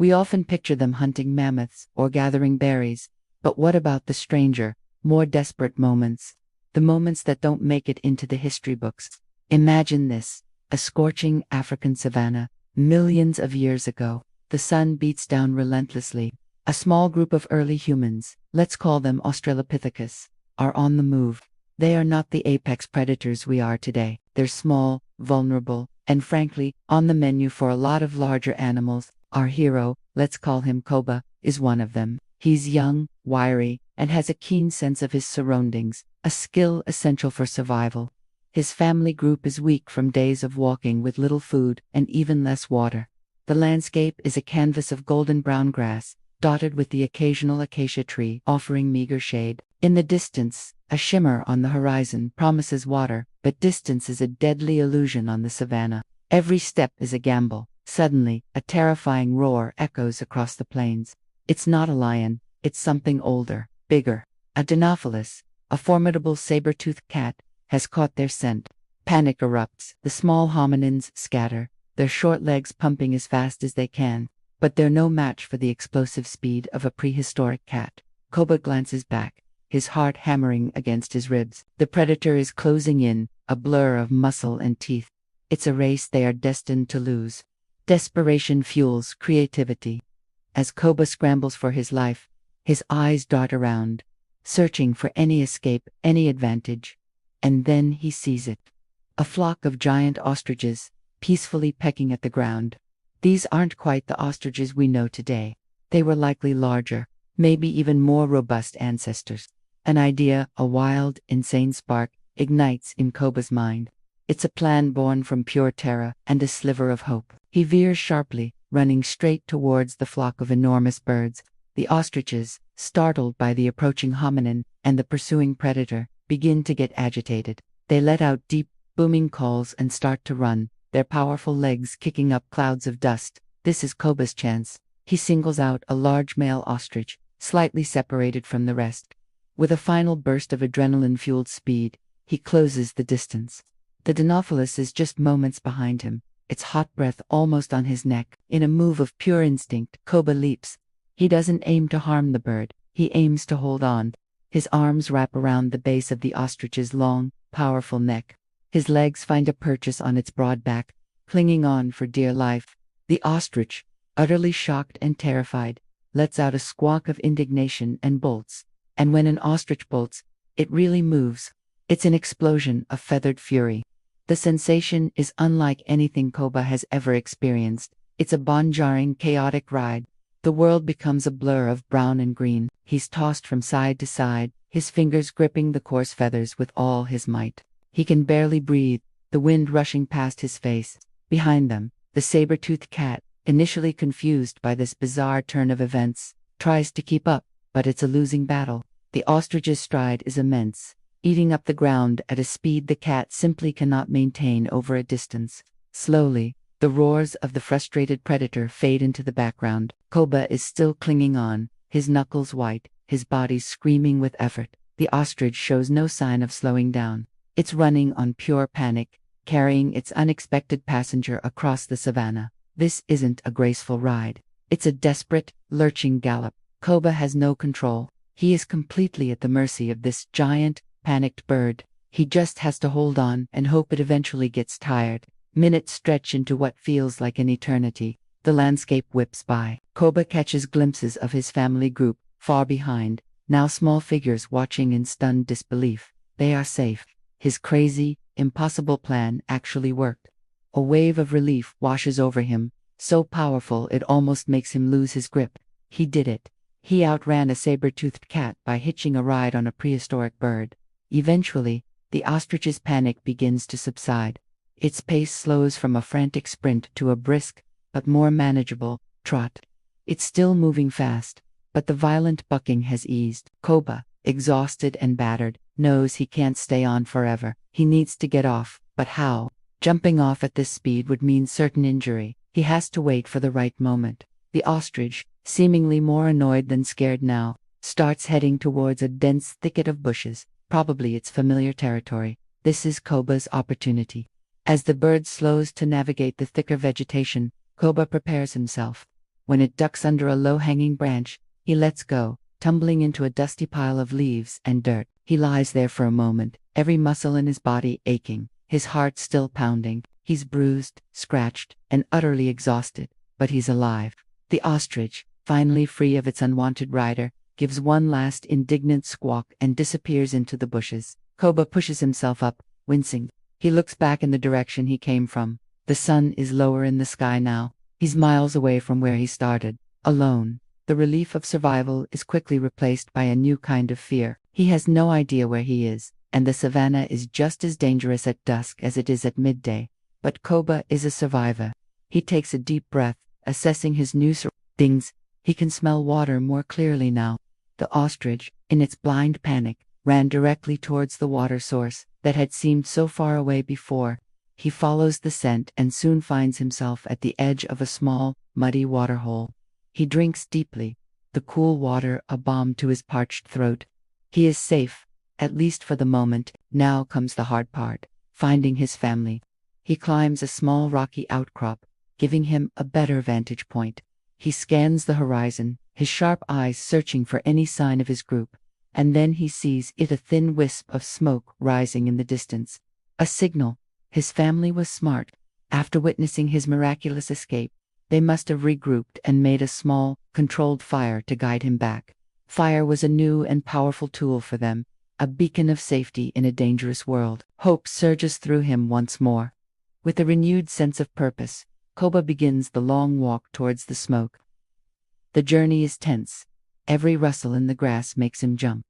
We often picture them hunting mammoths or gathering berries, but what about the stranger, more desperate moments? The moments that don't make it into the history books. Imagine this, a scorching African savanna, millions of years ago. The sun beats down relentlessly. A small group of early humans, let's call them Australopithecus, are on the move. They are not the apex predators we are today. They're small, vulnerable, and frankly, on the menu for a lot of larger animals. Our hero, let's call him Koba, is one of them. He's young, wiry, and has a keen sense of his surroundings, a skill essential for survival. His family group is weak from days of walking with little food and even less water. The landscape is a canvas of golden brown grass, dotted with the occasional acacia tree offering meager shade. In the distance, a shimmer on the horizon promises water, but distance is a deadly illusion on the savanna. Every step is a gamble. Suddenly, a terrifying roar echoes across the plains. It's not a lion, it's something older, bigger. A Dinophalus, a formidable saber-toothed cat, has caught their scent. Panic erupts. The small hominins scatter, their short legs pumping as fast as they can, but they're no match for the explosive speed of a prehistoric cat. Koba glances back, his heart hammering against his ribs. The predator is closing in, a blur of muscle and teeth. It's a race they are destined to lose. Desperation fuels creativity. As Koba scrambles for his life, his eyes dart around, searching for any escape, any advantage. And then he sees it. A flock of giant ostriches, peacefully pecking at the ground. These aren't quite the ostriches we know today. They were likely larger, maybe even more robust ancestors. An idea, a wild, insane spark, ignites in Koba's mind. It's a plan born from pure terror and a sliver of hope. He veers sharply, running straight towards the flock of enormous birds. The ostriches, startled by the approaching hominin and the pursuing predator, begin to get agitated. They let out deep, booming calls and start to run, their powerful legs kicking up clouds of dust. This is Koba's chance. He singles out a large male ostrich, slightly separated from the rest. With a final burst of adrenaline-fueled speed, he closes the distance. The Dinophalus is just moments behind him, its hot breath almost on his neck. In a move of pure instinct, Koba leaps. He doesn't aim to harm the bird, he aims to hold on. His arms wrap around the base of the ostrich's long, powerful neck. His legs find a purchase on its broad back, clinging on for dear life. The ostrich, utterly shocked and terrified, lets out a squawk of indignation and bolts. And when an ostrich bolts, it really moves. It's an explosion of feathered fury. The sensation is unlike anything Koba has ever experienced. It's a bone-jarring, chaotic ride. The world becomes a blur of brown and green. He's tossed from side to side, his fingers gripping the coarse feathers with all his might. He can barely breathe, the wind rushing past his face. Behind them, the saber-toothed cat, initially confused by this bizarre turn of events, tries to keep up, but it's a losing battle. The ostrich's stride is immense, eating up the ground at a speed the cat simply cannot maintain over a distance. Slowly, the roars of the frustrated predator fade into the background. Koba is still clinging on, his knuckles white, his body screaming with effort. The ostrich shows no sign of slowing down. It's running on pure panic, carrying its unexpected passenger across the savanna. This isn't a graceful ride. It's a desperate, lurching gallop. Koba has no control. He is completely at the mercy of this giant, panicked bird. He just has to hold on and hope it eventually gets tired. Minutes stretch into what feels like an eternity. The landscape whips by. Koba catches glimpses of his family group, far behind, now small figures watching in stunned disbelief. They are safe. His crazy, impossible plan actually worked. A wave of relief washes over him, so powerful it almost makes him lose his grip. He did it. He outran a saber-toothed cat by hitching a ride on a prehistoric bird. Eventually, the ostrich's panic begins to subside. Its pace slows from a frantic sprint to a brisk, but more manageable, trot. It's still moving fast, but the violent bucking has eased. Koba, exhausted and battered, knows he can't stay on forever. He needs to get off, but how? Jumping off at this speed would mean certain injury. He has to wait for the right moment. The ostrich, seemingly more annoyed than scared now, starts heading towards a dense thicket of bushes, probably its familiar territory. This is Koba's opportunity. As the bird slows to navigate the thicker vegetation, Koba prepares himself. When it ducks under a low-hanging branch, he lets go, tumbling into a dusty pile of leaves and dirt. He lies there for a moment, every muscle in his body aching, his heart still pounding. He's bruised, scratched, and utterly exhausted, but he's alive. The ostrich, finally free of its unwanted rider, gives one last indignant squawk and disappears into the bushes. Koba pushes himself up, wincing. He looks back in the direction he came from. The sun is lower in the sky now. He's miles away from where he started, alone. The relief of survival is quickly replaced by a new kind of fear. He has no idea where he is, and the savannah is just as dangerous at dusk as it is at midday. But Koba is a survivor. He takes a deep breath, assessing his new surroundings. He can smell water more clearly now. The ostrich, in its blind panic, ran directly towards the water source that had seemed so far away before. He follows the scent and soon finds himself at the edge of a small, muddy waterhole. He drinks deeply, the cool water a balm to his parched throat. He is safe, at least for the moment. Now comes the hard part, finding his family. He climbs a small rocky outcrop, giving him a better vantage point. He scans the horizon, his sharp eyes searching for any sign of his group, and then he sees a thin wisp of smoke rising in the distance. A signal. His family was smart. After witnessing his miraculous escape, they must have regrouped and made a small, controlled fire to guide him back. Fire was a new and powerful tool for them, a beacon of safety in a dangerous world. Hope surges through him once more. With a renewed sense of purpose, Koba begins the long walk towards the smoke. The journey is tense. Every rustle in the grass makes him jump.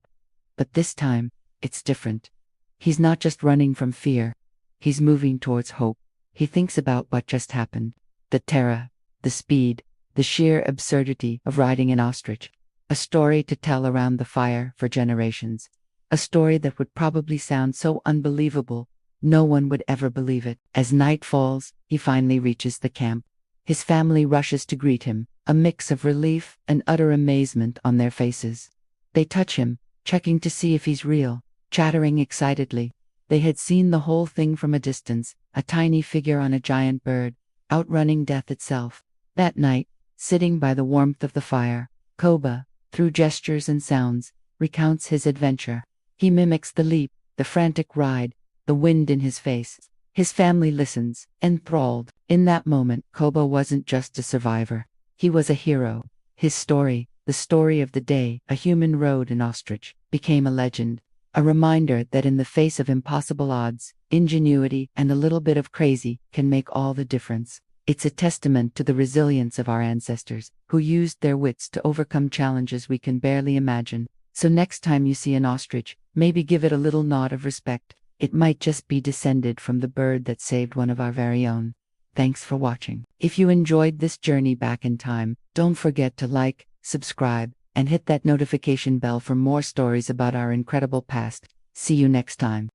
But this time, it's different. He's not just running from fear. He's moving towards hope. He thinks about what just happened. The terror, the speed, the sheer absurdity of riding an ostrich. A story to tell around the fire for generations. A story that would probably sound so unbelievable, no one would ever believe it. As night falls, he finally reaches the camp. His family rushes to greet him, a mix of relief and utter amazement on their faces. They touch him, checking to see if he's real, chattering excitedly. They had seen the whole thing from a distance, a tiny figure on a giant bird, outrunning death itself. That night, sitting by the warmth of the fire, Koba, through gestures and sounds, recounts his adventure. He mimics the leap, the frantic ride, the wind in his face. His family listens, enthralled. In that moment, Koba wasn't just a survivor. He was a hero. His story, the story of the day a human rode an ostrich, became a legend. A reminder that in the face of impossible odds, ingenuity and a little bit of crazy can make all the difference. It's a testament to the resilience of our ancestors, who used their wits to overcome challenges we can barely imagine. So next time you see an ostrich, maybe give it a little nod of respect. It might just be descended from the bird that saved one of our very own. Thanks for watching. If you enjoyed this journey back in time, don't forget to like, subscribe, and hit that notification bell for more stories about our incredible past. See you next time.